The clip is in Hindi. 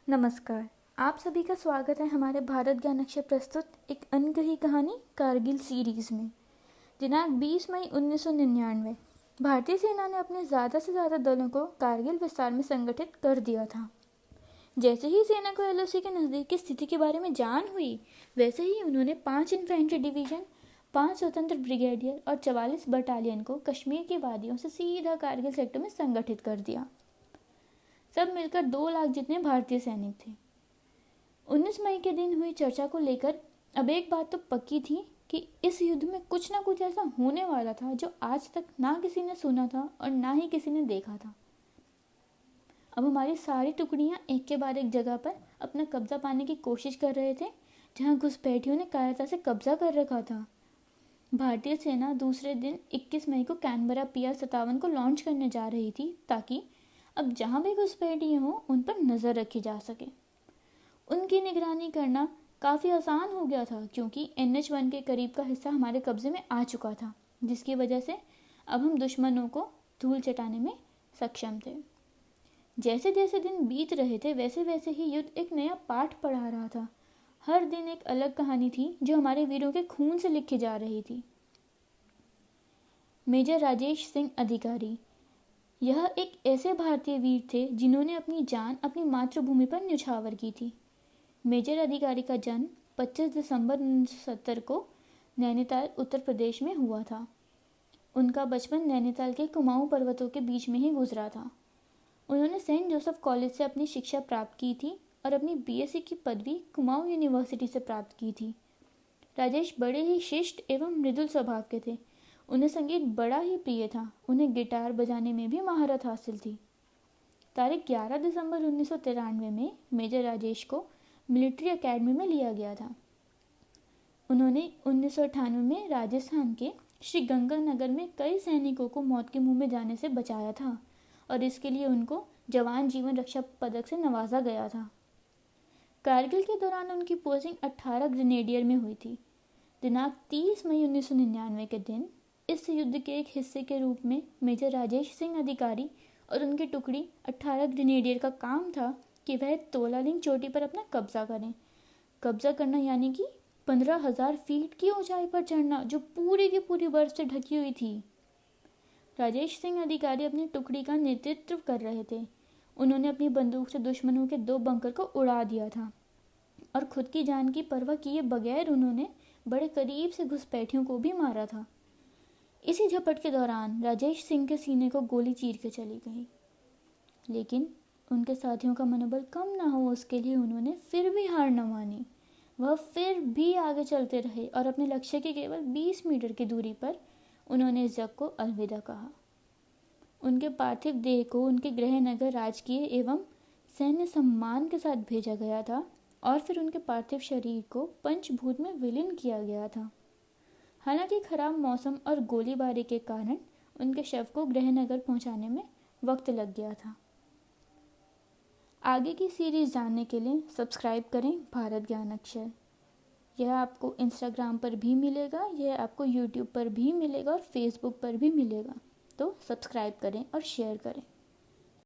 नमस्कार। आप सभी का स्वागत है हमारे भारत ज्ञान अक्षर प्रस्तुत एक अनकही कहानी कारगिल सीरीज़ में। दिनांक 20 मई 1999 भारतीय सेना ने अपने ज़्यादा से ज़्यादा दलों को कारगिल विस्तार में संगठित कर दिया था। जैसे ही सेना को एलओसी के नज़दीक की स्थिति के बारे में जान हुई, वैसे ही उन्होंने 5 इन्फेंट्री डिवीज़न, 5 स्वतंत्र ब्रिगेडियर और 44 बटालियन को कश्मीर की वादियों से सीधा कारगिल सेक्टर में संगठित कर दिया। सब मिलकर 2 लाख जितने भारतीय सैनिक थे। 19 मई के दिन हुई चर्चा को लेकर अब एक बात तो पक्की थी कि इस युद्ध में कुछ ना कुछ ऐसा होने वाला था जो आज तक ना किसी ने सुना था और ना ही किसी ने देखा था। अब हमारी सारी टुकड़ियां एक के बाद एक जगह पर अपना कब्जा पाने की कोशिश कर रहे थे, जहां घुसपैठियों ने कायरता से कब्जा कर रखा था। भारतीय सेना दूसरे दिन 21 मई को कैनबरा PR-57 को लॉन्च करने जा रही थी, ताकि अब जहां भी घुसपैठिए हों उन पर नज़र रखी जा सके। उनकी निगरानी करना काफ़ी आसान हो गया था, क्योंकि NH-1 के करीब का हिस्सा हमारे कब्जे में आ चुका था, जिसकी वजह से अब हम दुश्मनों को धूल चटाने में सक्षम थे। जैसे जैसे दिन बीत रहे थे, वैसे वैसे ही युद्ध एक नया पाठ पढ़ा रहा था। हर दिन एक अलग कहानी थी जो हमारे वीरों के खून से लिखी जा रही थी। मेजर राजेश सिंह अधिकारी, यह एक ऐसे भारतीय वीर थे जिन्होंने अपनी जान अपनी मातृभूमि पर न्यौछावर की थी। मेजर अधिकारी का जन्म 25 दिसंबर 1970 को नैनीताल उत्तर प्रदेश में हुआ था। उनका बचपन नैनीताल के कुमाऊं पर्वतों के बीच में ही गुजरा था। उन्होंने सेंट जोसेफ कॉलेज से अपनी शिक्षा प्राप्त की थी और अपनी BSc की पदवी कुमाऊं यूनिवर्सिटी से प्राप्त की थी। राजेश बड़े ही शिष्ट एवं मृदुल स्वभाव के थे। उन्हें संगीत बड़ा ही प्रिय था। उन्हें गिटार बजाने में भी महारत हासिल थी। तारीख 11 दिसंबर 1993 में मेजर राजेश को मिलिट्री एकेडमी में लिया गया था। उन्होंने 1998 में राजस्थान के श्री गंगानगर में कई सैनिकों को मौत के मुंह में जाने से बचाया था और इसके लिए उनको जवान जीवन रक्षा पदक से नवाजा गया था। कारगिल के दौरान उनकी पोस्टिंग 18 ग्रेनेडियर में हुई थी। दिनांक 30 मई 1999 के दिन इस युद्ध के एक हिस्से के रूप में मेजर राजेश सिंह अधिकारी और उनकी टुकड़ी 18 ग्रेनेडियर का काम था कि वह तोलालिंग चोटी पर अपना कब्जा करें। कब्जा करना यानी कि 15,000 फीट की ऊंचाई पर चढ़ना, जो पूरी की पूरी बर्फ से ढकी हुई थी। राजेश सिंह अधिकारी अपनी टुकड़ी का नेतृत्व कर रहे थे। उन्होंने अपनी बंदूक से दुश्मनों के 2 बंकर को उड़ा दिया था और खुद की जान की परवाह किए बगैर उन्होंने बड़े करीब से घुसपैठियों को भी मारा था। इसी झपट के दौरान राजेश सिंह के सीने को गोली चीर के चली गई, लेकिन उनके साथियों का मनोबल कम ना हो उसके लिए उन्होंने फिर भी हार न मानी। वह फिर भी आगे चलते रहे और अपने लक्ष्य के केवल 20 मीटर की दूरी पर उन्होंने इस जग को अलविदा कहा। उनके पार्थिव देह को उनके गृह नगर राजकीय एवं सैन्य सम्मान के साथ भेजा गया था और फिर उनके पार्थिव शरीर को पंचभूत में विलीन किया गया था। हालांकि खराब मौसम और गोलीबारी के कारण उनके शव को गृह नगर पहुंचाने में वक्त लग गया था। आगे की सीरीज जानने के लिए सब्सक्राइब करें भारत ज्ञान अक्षर। यह आपको इंस्टाग्राम पर भी मिलेगा, यह आपको यूट्यूब पर भी मिलेगा और फेसबुक पर भी मिलेगा। तो सब्सक्राइब करें और शेयर करें।